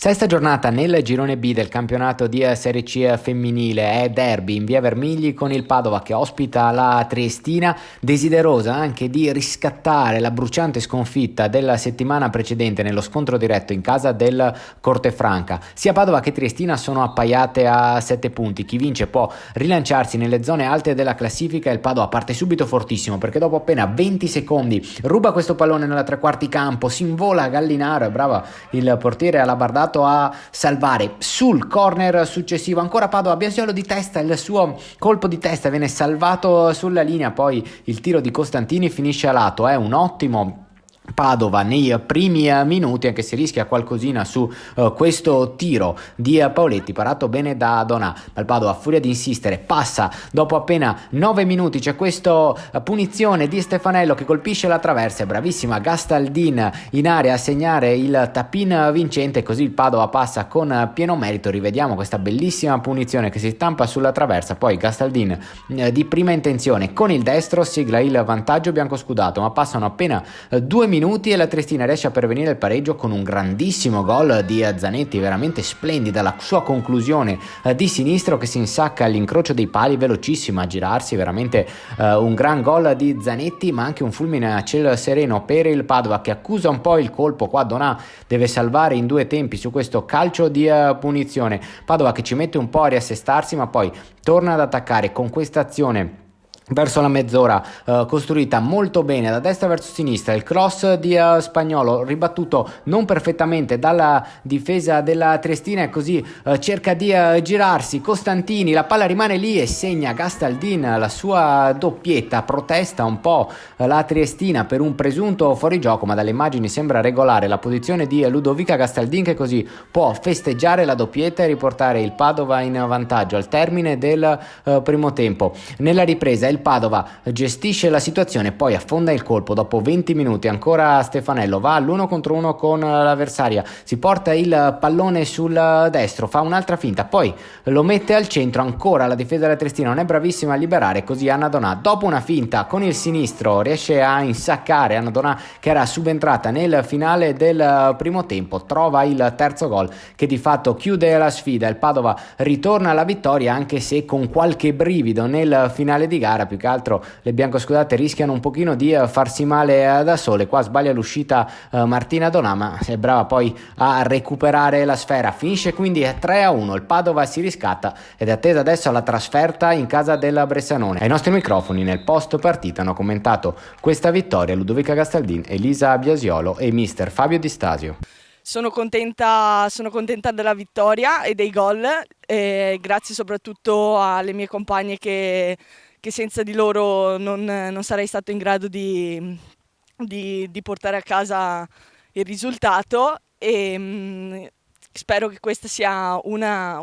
Sesta giornata nel girone B del campionato di Serie C femminile, è derby in via Vermigli con il Padova che ospita la Triestina, desiderosa anche di riscattare la bruciante sconfitta della settimana precedente nello scontro diretto in casa del Cortefranca. Sia Padova che Triestina sono appaiate a 7 punti, chi vince può rilanciarsi nelle zone alte della classifica e il Padova parte subito fortissimo perché dopo appena 20 secondi ruba questo pallone nella tre quarti campo, si invola a Gallinaro, è brava il portiere Alabardato a salvare sul corner successivo. Ancora Padova, Biasiolo di testa, il suo colpo di testa viene salvato sulla linea, poi il tiro di Costantini finisce a lato. È un ottimo Padova nei primi minuti, anche se rischia qualcosina su questo tiro di Paoletti parato bene da Donà, ma il Padova a furia di insistere passa dopo appena 9 minuti. C'è questa punizione di Stefanello che colpisce la traversa, è bravissima Gastaldin in area a segnare il tap-in vincente, così il Padova passa con pieno merito. Rivediamo questa bellissima punizione che si stampa sulla traversa, poi Gastaldin di prima intenzione con il destro sigla il vantaggio biancoscudato, ma passano appena 2 minuti e la Triestina riesce a pervenire il pareggio con un grandissimo gol di Zanetti, veramente splendida la sua conclusione di sinistro che si insacca all'incrocio dei pali, velocissima a girarsi, veramente un gran gol di Zanetti, ma anche un fulmine a cielo sereno per il Padova che accusa un po' il colpo. Qua Donà deve salvare in 2 tempi su questo calcio di punizione. Padova che ci mette un po' a riassestarsi, ma poi torna ad attaccare con questa azione verso la mezz'ora costruita molto bene da destra verso sinistra, il cross di Spagnolo ribattuto non perfettamente dalla difesa della Triestina e così cerca di girarsi Costantini, la palla rimane lì e segna Gastaldin la sua doppietta. Protesta un po' la Triestina per un presunto fuorigioco, ma dalle immagini sembra regolare la posizione di Ludovica Gastaldin che così può festeggiare la doppietta e riportare il Padova in vantaggio al termine del primo tempo. Nella ripresa il Padova gestisce la situazione, poi affonda il colpo dopo 20 minuti. Ancora Stefanello va all'1 contro 1 con l'avversaria, si porta il pallone sul destro, fa un'altra finta, poi lo mette al centro. Ancora la difesa della Triestina non è bravissima a liberare, così Anna Donà dopo una finta con il sinistro riesce a insaccare. Anna Donà che era subentrata nel finale del primo tempo trova il terzo gol che di fatto chiude la sfida. Il Padova ritorna alla vittoria, anche se con qualche brivido nel finale di gara. Più che altro le biancoscudate rischiano un pochino di farsi male da sole. Qua sbaglia l'uscita Martina Donà, ma è brava poi a recuperare la sfera. Finisce quindi 3-1, il Padova si riscatta ed è attesa adesso la trasferta in casa del Bressanone. Ai nostri microfoni nel post partita hanno commentato questa vittoria Ludovica Gastaldin, Elisa Biasiolo e mister Fabio Di Stasio. Sono contenta della vittoria e dei gol, grazie soprattutto alle mie compagne che senza di loro non sarei stato in grado di portare a casa il risultato e spero che questa sia una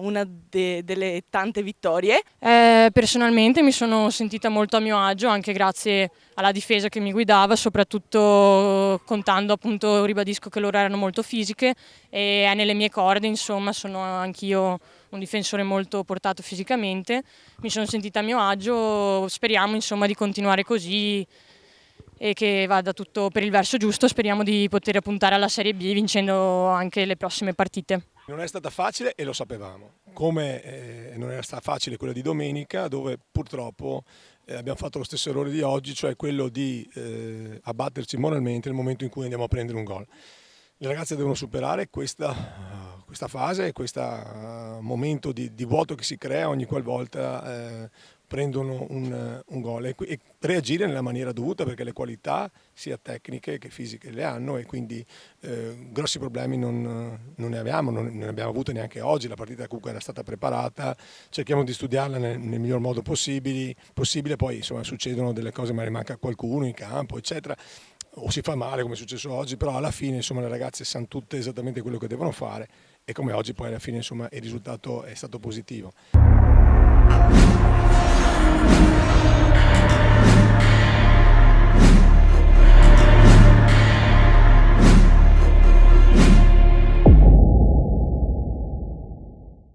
delle tante vittorie. Personalmente mi sono sentita molto a mio agio, anche grazie alla difesa che mi guidava, soprattutto contando, appunto, ribadisco che loro erano molto fisiche e è nelle mie corde, insomma, sono anch'io un difensore molto portato fisicamente, mi sono sentita a mio agio, speriamo insomma di continuare così e che vada tutto per il verso giusto, speriamo di poter puntare alla Serie B vincendo anche le prossime partite. Non è stata facile e lo sapevamo, come non era stata facile quella di domenica dove purtroppo abbiamo fatto lo stesso errore di oggi, cioè quello di abbatterci moralmente nel momento in cui andiamo a prendere un gol. Le ragazze devono superare questa fase, questo momento di vuoto che si crea ogni qualvolta prendono un gol e reagire nella maniera dovuta, perché le qualità sia tecniche che fisiche le hanno e quindi grossi problemi non ne abbiamo, non ne abbiamo avuto neanche oggi. La partita comunque era stata preparata, cerchiamo di studiarla nel miglior modo possibile, poi insomma succedono delle cose, magari manca qualcuno in campo eccetera, o si fa male come è successo oggi, però alla fine insomma le ragazze sanno tutte esattamente quello che devono fare e come oggi poi alla fine insomma il risultato è stato positivo.